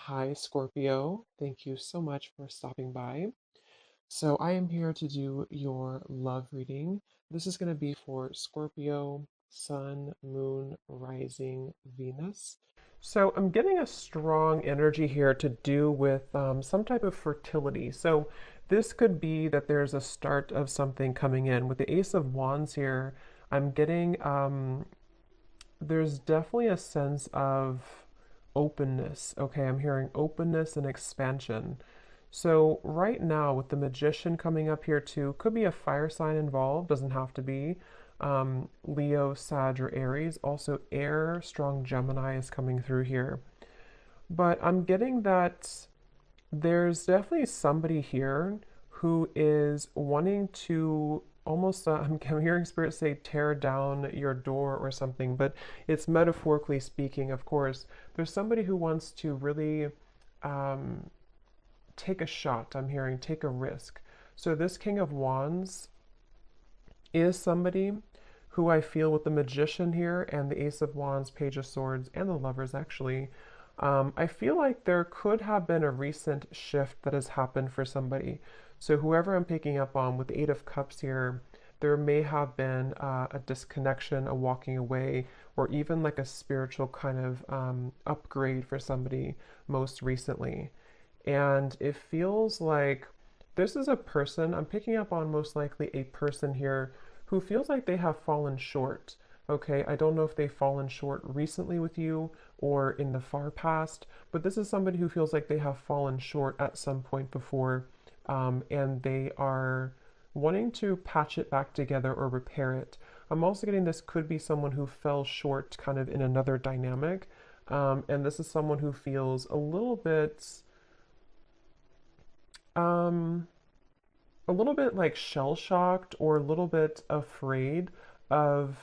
Hi, Scorpio. Thank you so much for stopping by. So, I am here to do your love reading. This is going to be for Scorpio, Sun, Moon, Rising, Venus. So, I'm getting a strong energy here to do with some type of fertility. So, this could be that there's a start of something coming in. With the Ace of Wands here, I'm getting there's definitely a sense of openness. Okay, I'm hearing openness and expansion. So, right now, with the Magician coming up here too, could be a fire sign involved, doesn't have to be. Leo, Sag, or Aries. Also, air, strong Gemini is coming through here. But I'm getting that there's definitely somebody here who is wanting to almost, I'm hearing Spirit say, tear down your door or something, but it's metaphorically speaking, of course. There's somebody who wants to really um, take a shot, I'm hearing, take a risk. So this King of Wands is somebody who I feel with the Magician here and the Ace of Wands, Page of Swords, and the Lovers actually. I feel like there could have been a recent shift that has happened for somebody. So whoever I'm picking up on with the Eight of Cups here, there may have been a disconnection, a walking away, or even like a spiritual kind of upgrade for somebody most recently. And it feels like this is a person, I'm picking up on most likely a person here who feels like they have fallen short. Okay, I don't know if they've fallen short recently with you or in the far past, but this is somebody who feels like they have fallen short at some point before, and they are wanting to patch it back together or repair it. I'm also getting this could be someone who fell short kind of in another dynamic, and this is someone who feels um, a little bit like shell shocked or a little bit afraid of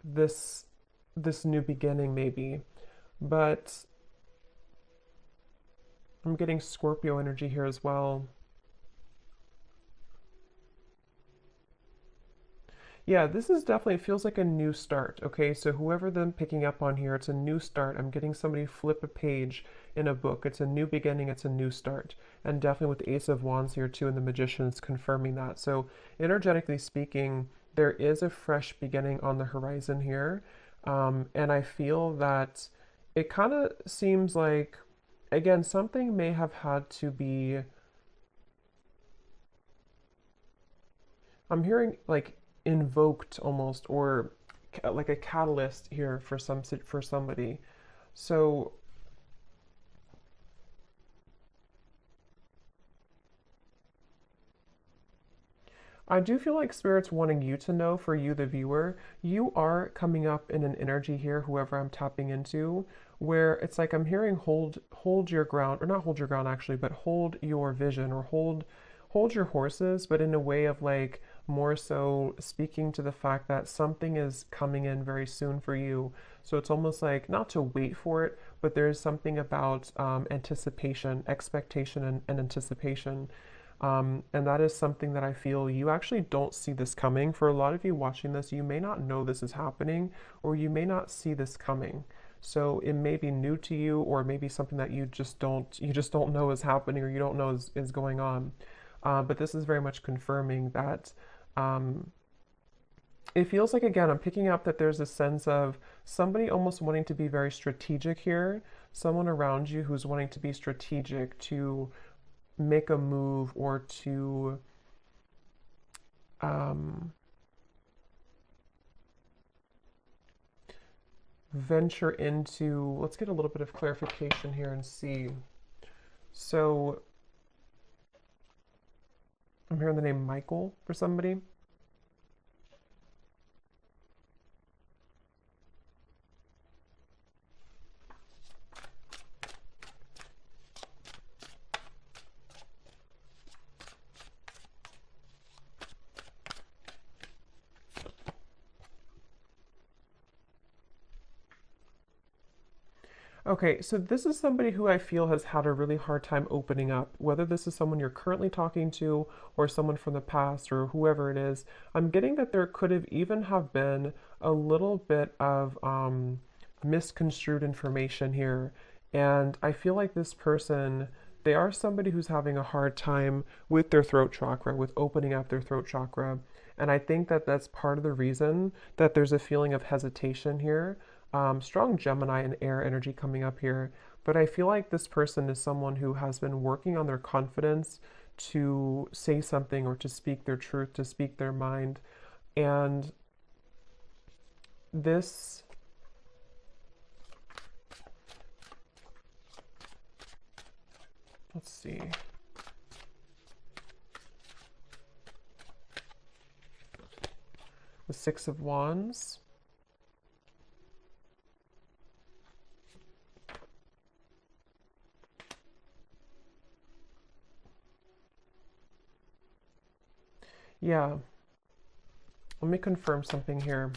this this new beginning maybe. But I'm getting Scorpio energy here as well. Yeah, this is definitely, it feels like a new start. Okay, so whoever them picking up on here, it's a new start. I'm getting somebody flip a page in a book. It's a new beginning, it's a new start. And definitely with the Ace of Wands here too, and the Magician's confirming that. So energetically speaking, there is a fresh beginning on the horizon here. And I feel that it kind of seems like, again, something may have had to be, I'm hearing like invoked almost, or like a catalyst here for somebody. So I do feel like Spirit's wanting you to know, for you, the viewer, you are coming up in an energy here, whoever I'm tapping into, where it's like I'm hearing hold your ground, or not hold your ground actually, but hold your vision, or hold your horses, but in a way of like more so speaking to the fact that something is coming in very soon for you. So it's almost like not to wait for it, but there's something about anticipation, expectation, and anticipation. And that is something that I feel you actually don't see this coming. For a lot of you watching this, you may not know this is happening, or you may not see this coming. So it may be new to you, or maybe something that you just don't know is happening, or you don't know is going on. But this is very much confirming that um, it feels like, again, I'm picking up that there's a sense of somebody almost wanting to be very strategic here, someone around you who's wanting to be strategic to make a move or to um, venture into. Let's get a little bit of clarification here and see. So I'm hearing the name Michael for somebody. Okay, so this is somebody who I feel has had a really hard time opening up. Whether this is someone you're currently talking to or someone from the past or whoever it is, I'm getting that there could have even have been a little bit of misconstrued information here. And I feel like this person, they are somebody who's having a hard time with their throat chakra, with opening up their throat chakra. And I think that that's part of the reason that there's a feeling of hesitation here. Strong Gemini and air energy coming up here. But I feel like this person is someone who has been working on their confidence to say something or to speak their truth, to speak their mind. And this, let's see. The Six of Wands. Yeah, let me confirm something here.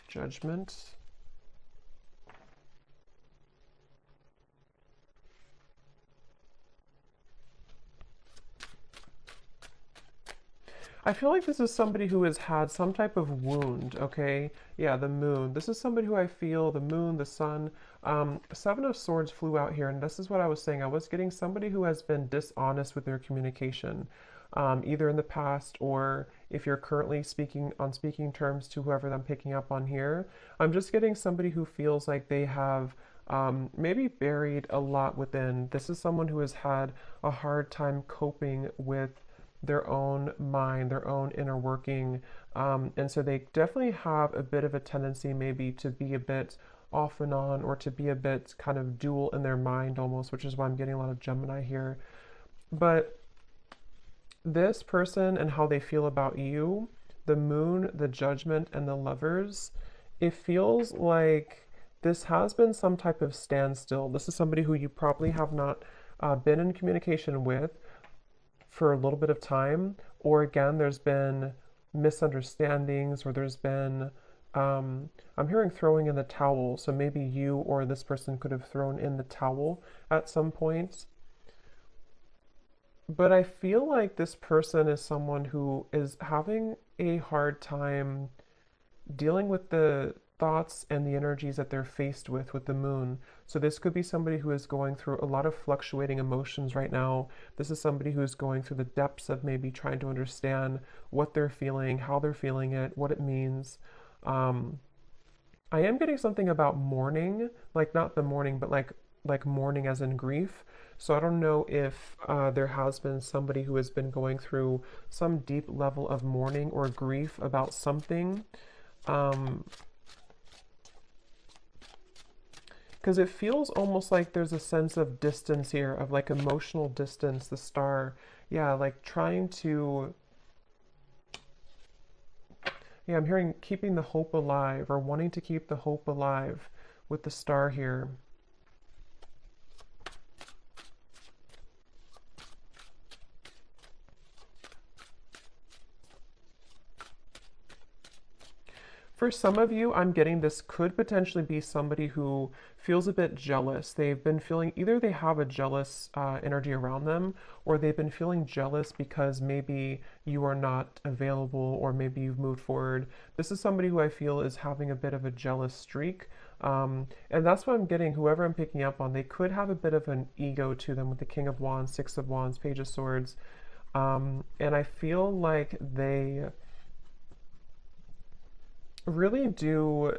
Judgment. I feel like this is somebody who has had some type of wound, okay? Yeah, the moon. This is somebody who I feel, the moon, the sun. Seven of Swords flew out here, and this is what I was saying. I was getting somebody who has been dishonest with their communication, either in the past or if you're currently speaking on speaking terms to whoever I'm picking up on here. I'm just getting somebody who feels like they have maybe buried a lot within. This is someone who has had a hard time coping with their own mind, their own inner working. And so they definitely have a bit of a tendency maybe to be a bit off and on or to be a bit kind of dual in their mind almost, which is why I'm getting a lot of Gemini here. But this person and how they feel about you, the moon, the judgment, and the lovers, it feels like this has been some type of standstill. This is somebody who you probably have not been in communication with for a little bit of time, or again, there's been misunderstandings, or there's been, I'm hearing throwing in the towel. So maybe you or this person could have thrown in the towel at some point. But I feel like this person is someone who is having a hard time dealing with the thoughts and the energies that they're faced with the moon. So this could be somebody who is going through a lot of fluctuating emotions right now. This is somebody who is going through the depths of maybe trying to understand what they're feeling, how they're feeling it, what it means. Um, I am getting something about mourning, like not the mourning, but like mourning as in grief. So I don't know if there has been somebody who has been going through some deep level of mourning or grief about something. Um, because it feels almost like there's a sense of distance here, of like emotional distance, the star. Yeah, like trying to, yeah, I'm hearing keeping the hope alive or wanting to keep the hope alive with the star here. For some of you, I'm getting this could potentially be somebody who feels a bit jealous. They've been feeling either they have a jealous energy around them, or they've been feeling jealous because maybe you are not available or maybe you've moved forward. This is somebody who I feel is having a bit of a jealous streak. And that's what I'm getting. Whoever I'm picking up on, they could have a bit of an ego to them with the King of Wands, Six of Wands, Page of Swords. And I feel like they really do.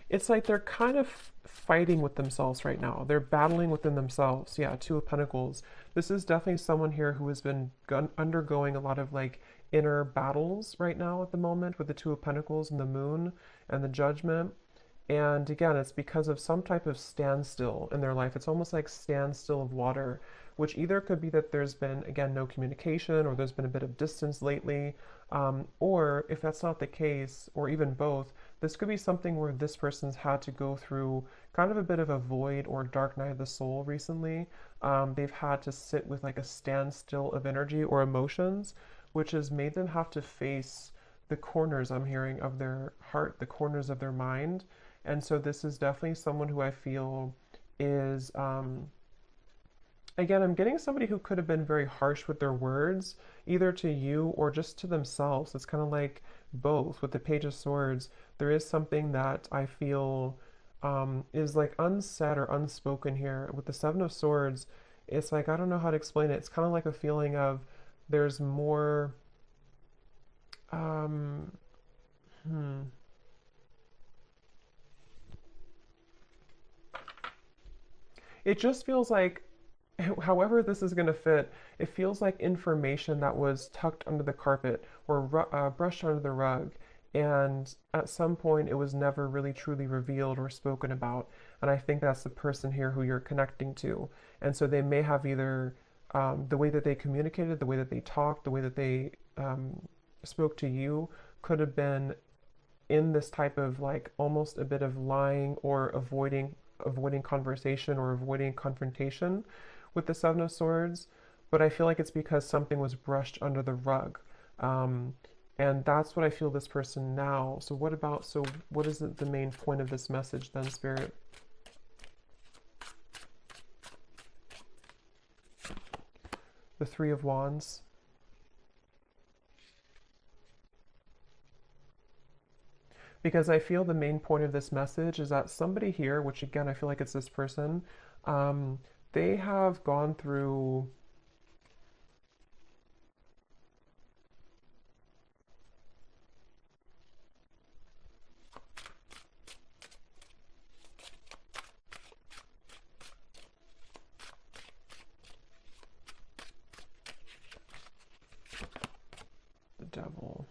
It's like they're kind of fighting with themselves right now. They're battling within themselves. Yeah, Two of Pentacles. This is definitely someone here who has been undergoing a lot of like inner battles right now at the moment with the Two of Pentacles and the Moon and the Judgment. And again, it's because of some type of standstill in their life. It's almost like standstill of water, which either could be that there's been, again, no communication or there's been a bit of distance lately. Or if that's not the case, or even both, this could be something where this person's had to go through kind of a bit of a void or dark night of the soul recently. They've had to sit with like a standstill of energy or emotions, which has made them have to face the corners I'm hearing of their heart, the corners of their mind, And so this is definitely someone who I feel is, again, I'm getting somebody who could have been very harsh with their words, either to you or just to themselves. It's kind of like both. With the Page of Swords, there is something that I feel is like unsaid or unspoken here. With the Seven of Swords, it's like, I don't know how to explain it. It's kind of like a feeling of there's more, um, hmm. It just feels like, however this is going to fit, it feels like information that was tucked under the carpet or brushed under the rug. And at some point, it was never really truly revealed or spoken about. And I think that's the person here who you're connecting to. And so they may have either the way that they communicated, the way that they talked, the way that they spoke to you could have been in this type of like almost a bit of lying or avoiding conversation or avoiding confrontation with the Seven of Swords, but I feel like it's because something was brushed under the rug. Um, and that's what I feel this person now. So what is the main point of this message then, Spirit? The Three of Wands. Because I feel the main point of this message is that somebody here, which again, I feel like it's this person, um, they have gone through the Devil.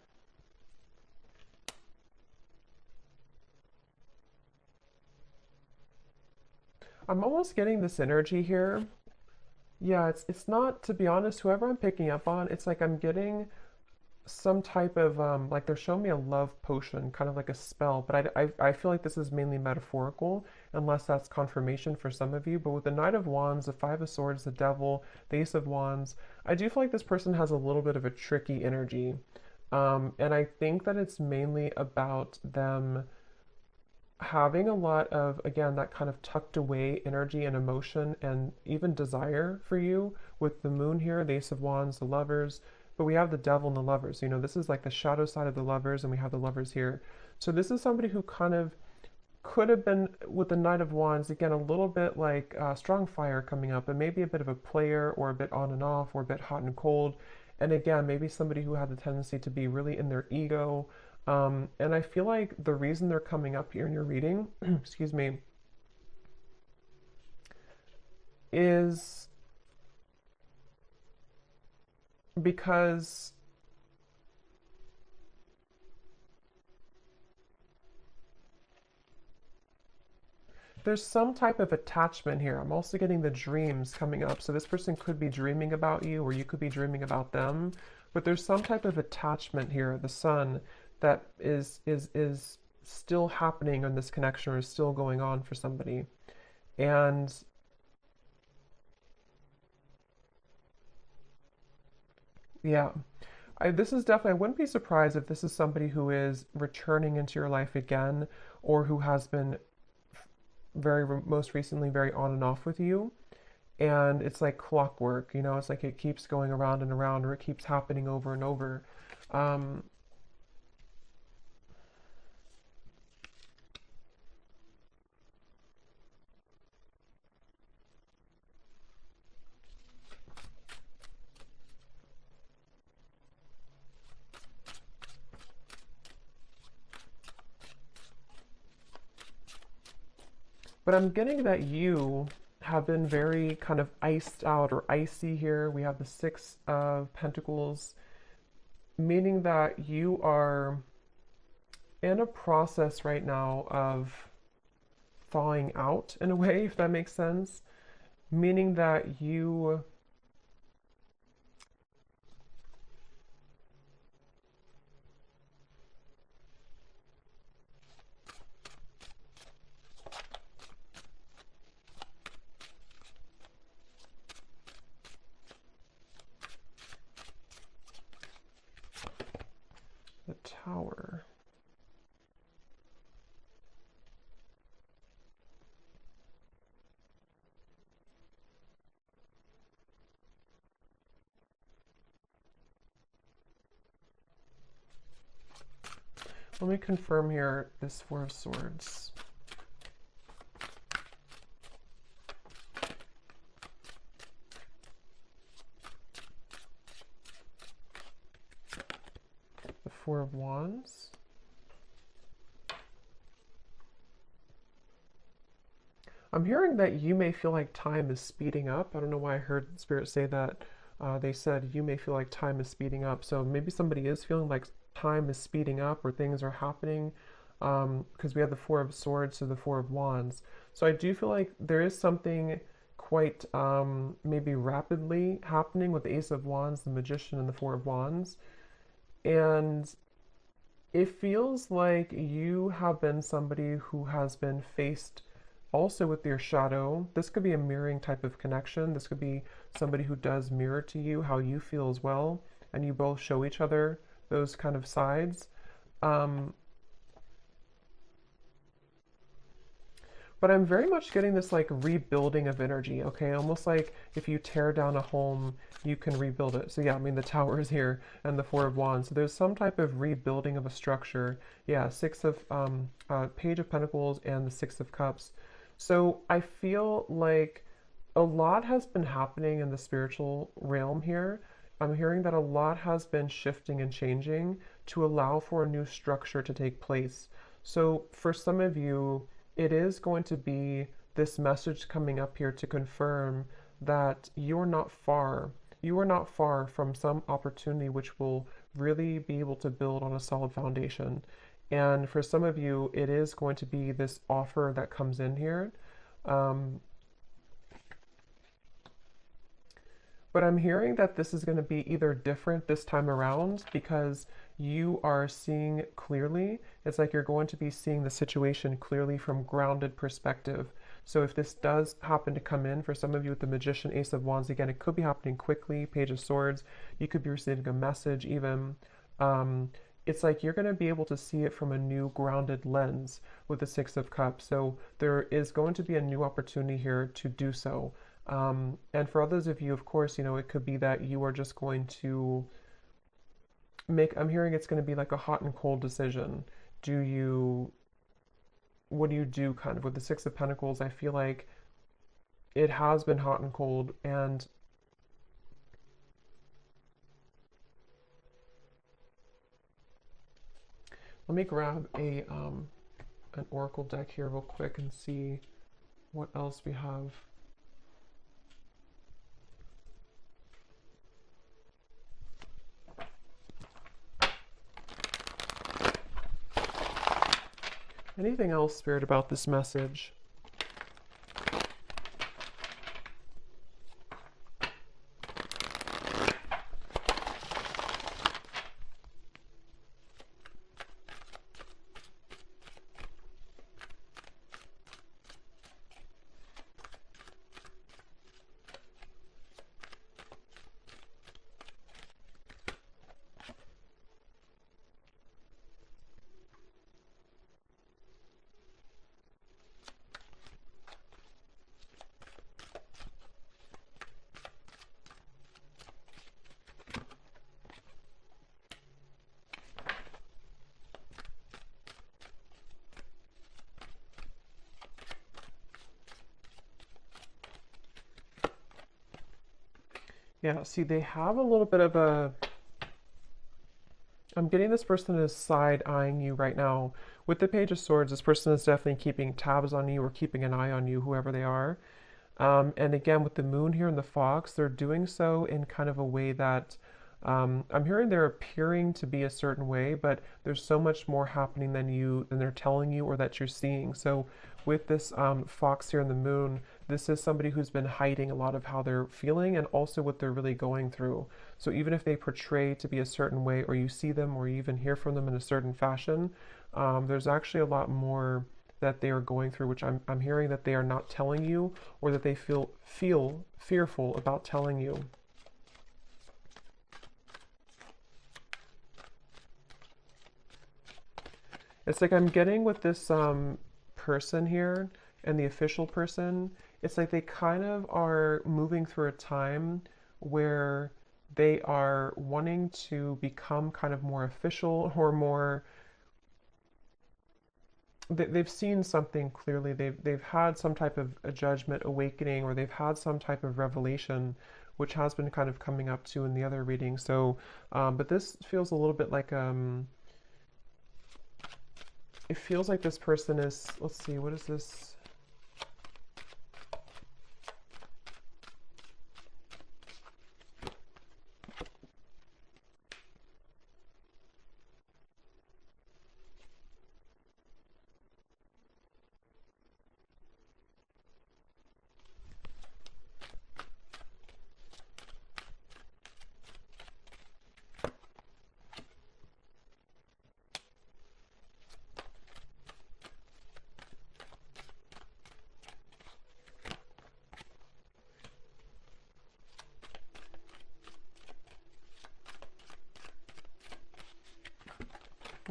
I'm almost getting this energy here. Yeah, it's not, to be honest, whoever I'm picking up on, it's like I'm getting some type of like they're showing me a love potion, kind of like a spell, but I feel like this is mainly metaphorical, unless that's confirmation for some of you. But with the Knight of Wands, the Five of Swords, the Devil, the Ace of Wands, I do feel like this person has a little bit of a tricky energy. And I think that it's mainly about them having a lot of, again, that kind of tucked away energy and emotion and even desire for you with the Moon here, the Ace of Wands, the Lovers, but we have the Devil and the Lovers. This is like the shadow side of the Lovers, and we have the Lovers here. So this is somebody who kind of could have been, with the Knight of Wands, again, a little bit like strong fire coming up, and maybe a bit of a player, or a bit on and off, or a bit hot and cold. And again, maybe somebody who had the tendency to be really in their ego. And I feel like the reason they're coming up here in your reading, excuse me, is because there's some type of attachment here. I'm also getting the dreams coming up. So this person could be dreaming about you, or you could be dreaming about them. But there's some type of attachment here, the Sun, that is still happening in this connection, or is still going on for somebody. And yeah, this is definitely, I wouldn't be surprised if this is somebody who is returning into your life again, or who has been most recently very on and off with you. And it's like clockwork, it's like it keeps going around and around, or it keeps happening over and over. Um, but I'm getting that you have been very kind of iced out or icy here. We have the Six of Pentacles, meaning that you are in a process right now of thawing out in a way, if that makes sense. Meaning that the Tower. Let me confirm here this Four of Swords. The Four of Wands. I'm hearing that you may feel like time is speeding up. I don't know why I heard Spirit say that. They said you may feel like time is speeding up. So maybe somebody is feeling like time is speeding up or things are happening, because we have the Four of Swords to the Four of Wands. So I do feel like there is something quite maybe rapidly happening with the Ace of Wands, the Magician, and the Four of Wands. And it feels like you have been somebody who has been faced also with your shadow. This could be a mirroring type of connection. This could be somebody who does mirror to you how you feel as well, and you both show each other those kind of sides. Um, But I'm very much getting this like rebuilding of energy, okay? Almost like if you tear down a home, you can rebuild it. So yeah, I mean the Tower is here and the Four of Wands. So there's some type of rebuilding of a structure. Yeah, Page of Pentacles and the Six of Cups. So I feel like a lot has been happening in the spiritual realm here. I'm hearing that a lot has been shifting and changing to allow for a new structure to take place. So for some of you, it is going to be this message coming up here to confirm that you're not far. You are not far from some opportunity which will really be able to build on a solid foundation. And for some of you, it is going to be this offer that comes in here. Um, But I'm hearing that this is going to be either different this time around because you are seeing clearly. It's like you're going to be seeing the situation clearly from grounded perspective. So if this does happen to come in for some of you with the Magician, Ace of Wands, again, it could be happening quickly, Page of Swords. You could be receiving a message even. Um, it's like you're going to be able to see it from a new grounded lens with the Six of Cups. So there is going to be a new opportunity here to do so. And for others of you, of course, it could be that you are just going to I'm hearing it's going to be like a hot and cold decision. Do you, what do you do kind of with the Six of Pentacles? I feel like it has been hot and cold. And let me grab an oracle deck here real quick and see what else we have. Anything else, Spirit, about this message? Yeah, see, they have a little bit of a. I'm getting this person is side eyeing you right now. With the Page of Swords, this person is definitely keeping tabs on you or keeping an eye on you, whoever they are. And again, with the Moon here and the Fox, they're doing so in kind of a way that I'm hearing they're appearing to be a certain way, but there's so much more happening than they're telling you or that you're seeing. So with this Fox here and the Moon, this is somebody who's been hiding a lot of how they're feeling and also what they're really going through. So even if they portray to be a certain way, or you see them, or you even hear from them in a certain fashion, there's actually a lot more that they are going through, which I'm hearing that they are not telling you, or that they feel fearful about telling you. It's like I'm getting with this person here and the official person, it's like they kind of are moving through a time where they are wanting to become kind of more official or more they've seen something clearly. They've had some type of a judgment awakening, or they've had some type of revelation, which has been kind of coming up too in the other reading. So, but this feels a little bit like it feels like this person is. Let's see, what is this?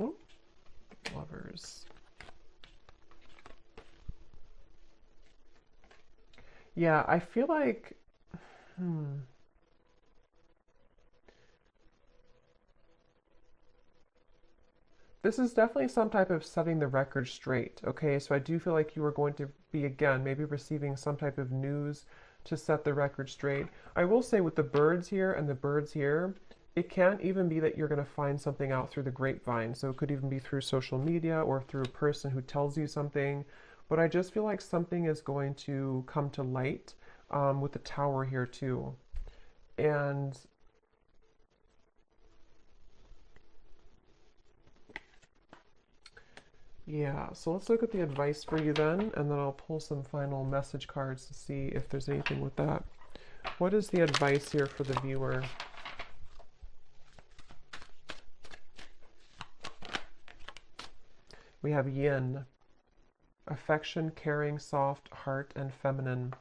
Oh, Lovers. Yeah, I feel like. Hmm. This is definitely some type of setting the record straight, okay? So I do feel like you are going to be, again, maybe receiving some type of news to set the record straight. I will say with the birds here and the birds here, it can't even be that you're going to find something out through the grapevine. So it could even be through social media or through a person who tells you something. But I just feel like something is going to come to light with the tower here too. And yeah, so let's look at the advice for you then, and then I'll pull some final message cards to see if there's anything with that. What is the advice here for the viewer? We have yin, affection, caring, soft, heart, and feminine.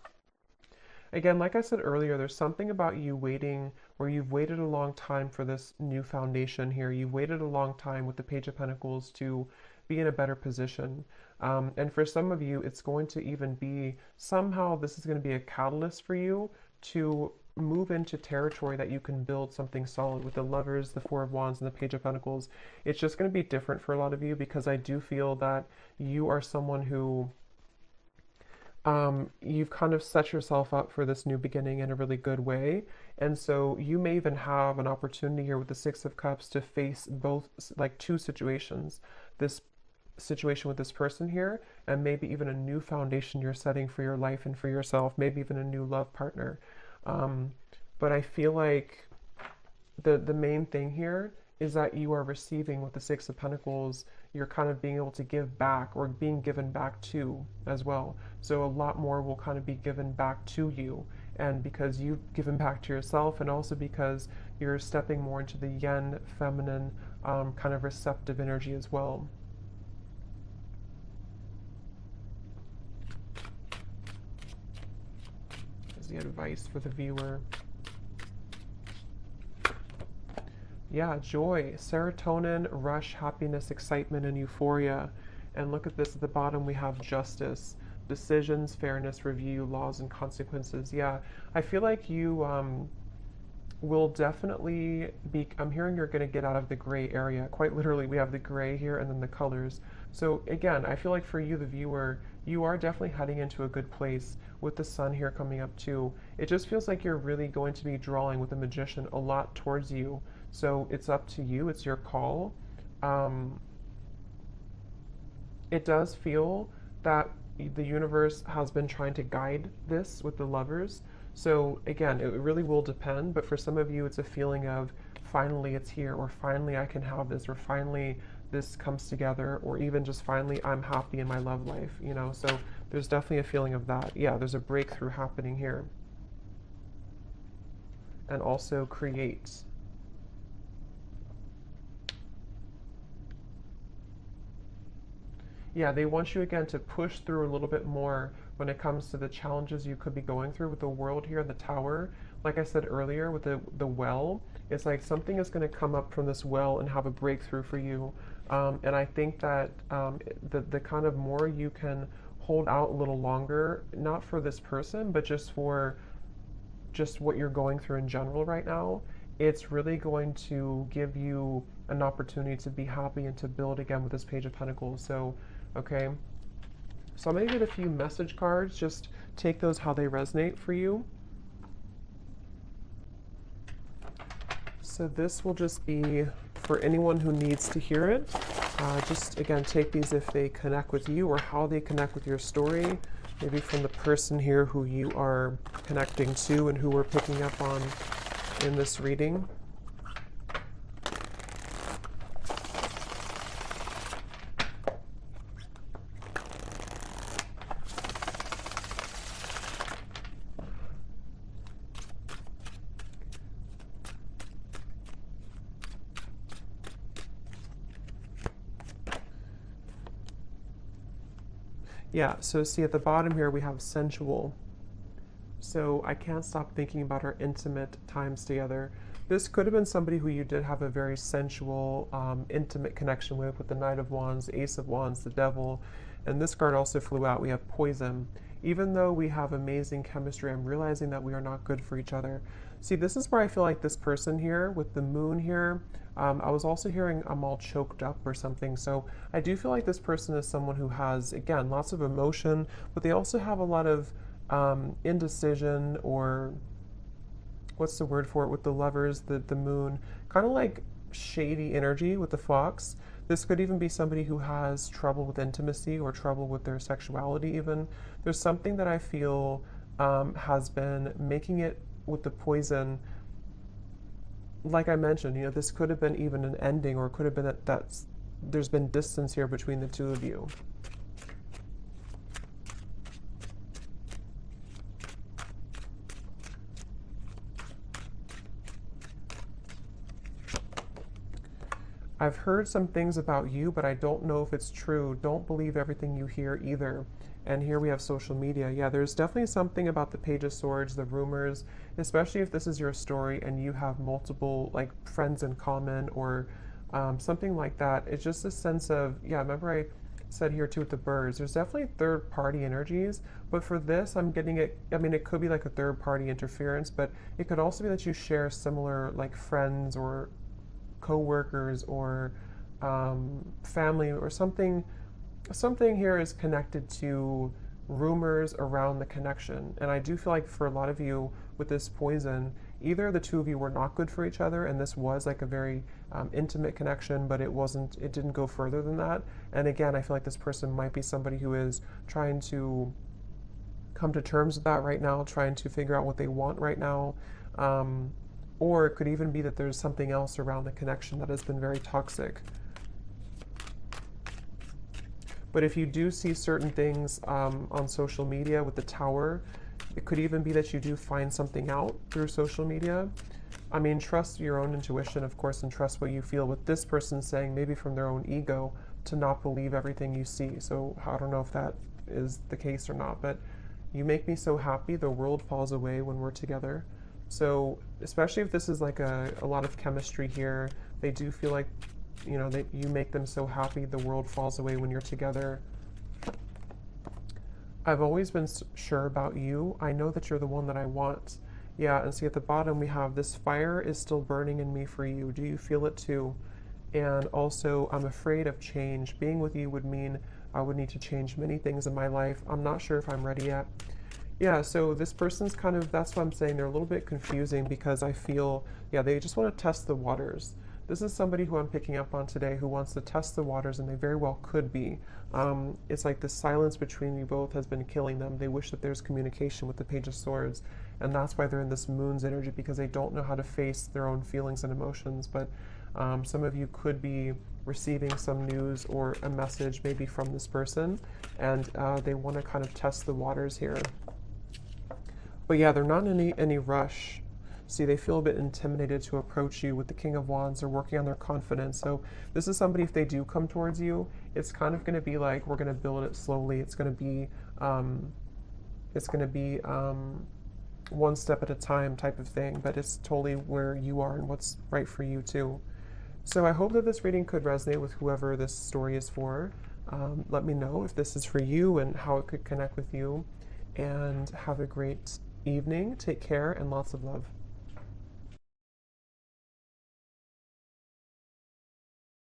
Again, like I said earlier, there's something about you waiting, where you've waited a long time for this new foundation here. You've waited a long time with the Page of Pentacles to be in a better position. And for some of you, it's going to even be, somehow this is going to be a catalyst for you to move into territory that you can build something solid with the Lovers, the Four of Wands, and the Page of Pentacles. It's just going to be different for a lot of you, because I do feel that you are someone who you've kind of set yourself up for this new beginning in a really good way. And so you may even have an opportunity here with the Six of Cups to face both, like two situations. This situation with this person here, and maybe even a new foundation you're setting for your life and for yourself, maybe even a new love partner. Um, but I feel like the main thing here is that you are receiving with the Six of Pentacles. You're kind of being able to give back, or being given back to as well. So a lot more will kind of be given back to you, and because you've given back to yourself, and also because you're stepping more into the yin, feminine, kind of receptive energy as well. Is the advice for the viewer. Yeah, joy, serotonin, rush, happiness, excitement, and euphoria. And look at this at the bottom, we have justice, decisions, fairness, review, laws, and consequences. Yeah, I feel like you will definitely be, I'm hearing you're going to get out of the gray area. Quite literally, we have the gray here and then the colors. So again, I feel like for you, the viewer, you are definitely heading into a good place with the sun here coming up too. It just feels like you're really going to be drawing with the Magician a lot towards you. So it's up to you, it's your call. Um, it does feel that the universe has been trying to guide this with the Lovers. So again, it really will depend, but for some of you, it's a feeling of finally it's here, or finally I can have this, or finally this comes together, or even just finally I'm happy in my love life, you know? So there's definitely a feeling of that. Yeah, there's a breakthrough happening here. And also create. Yeah, they want you again to push through a little bit more when it comes to the challenges you could be going through with the world here, the tower. Like I said earlier, with the well, it's like something is going to come up from this well and have a breakthrough for you. And I think that the kind of more you can hold out a little longer, not for this person, but just for just what you're going through in general right now, it's really going to give you an opportunity to be happy and to build again with this Page of Pentacles. So Okay, so I'm going to get a few message cards. Just take those how they resonate for you. So this will just be for anyone who needs to hear it. Just again, take these if they connect with you or how they connect with your story. Maybe from the person here who you are connecting to and who we're picking up on in this reading. Yeah, so see at the bottom here we have sensual. So I can't stop thinking about our intimate times together. This could have been somebody who you did have a very sensual, intimate connection with the Knight of Wands, the Ace of Wands, the Devil. And this card also flew out. We have poison. Even though we have amazing chemistry, I'm realizing that we are not good for each other. See, this is where I feel like this person here with the moon here, I was also hearing I'm all choked up or something. So I do feel like this person is someone who has, again, lots of emotion, but they also have a lot of indecision, or what's the word for it with the lovers, the moon, kind of like shady energy with the fox. This could even be somebody who has trouble with intimacy or trouble with their sexuality even. There's something that I feel has been making it with the poison. Like I mentioned, this could have been even an ending, or it could have been that there's been distance here between the two of you. I've heard some things about you, but I don't know if it's true. Don't believe everything you hear either. And here we have social media. Yeah, there's definitely something about the Page of Swords, the rumors, especially if this is your story and you have multiple like friends in common or something like that. It's just a sense of, yeah, remember I said here too with the birds, there's definitely third party energies, but for this I'm getting it, I mean, it could be like a third party interference, but it could also be that you share similar like friends or co-workers or family or something. Something here is connected to rumors around the connection. And I do feel like for a lot of you with this poison, either the two of you were not good for each other and this was like a very intimate connection, but it didn't go further than that. And again, I feel like this person might be somebody who is trying to come to terms with that right now, trying to figure out what they want right now. Or it could even be that there's something else around the connection that has been very toxic. But if you do see certain things on social media with the Tower, it could even be that you do find something out through social media. I mean, trust your own intuition, of course, and trust what you feel. With this person saying, maybe from their own ego, to not believe everything you see. So I don't know if that is the case or not, but you make me so happy. The world falls away when we're together. So especially if this is like a lot of chemistry here, they do feel like, that you make them so happy, the world falls away when you're together. I've always been sure about you. I know that you're the one that I want. Yeah, and see at the bottom we have this fire is still burning in me for you. Do you feel it too? And also, I'm afraid of change. Being with you would mean I would need to change many things in my life. I'm not sure if I'm ready yet. Yeah, so this person's kind of, that's what I'm saying, they're a little bit confusing because I feel, yeah, they just want to test the waters. This is somebody who I'm picking up on today who wants to test the waters, and they very well could be. It's like the silence between you both has been killing them. They wish that there's communication with the Page of Swords, and that's why they're in this moon's energy, because they don't know how to face their own feelings and emotions. But some of you could be receiving some news or a message maybe from this person, and they want to kind of test the waters here. But yeah, they're not in any rush. See, they feel a bit intimidated to approach you with the King of Wands. They're working on their confidence. So this is somebody, if they do come towards you, it's kind of going to be like, we're going to build it slowly. It's going to be, one step at a time type of thing, but it's totally where you are and what's right for you too. So I hope that this reading could resonate with whoever this story is for. Let me know if this is for you and how it could connect with you. And have a great evening. Take care and lots of love.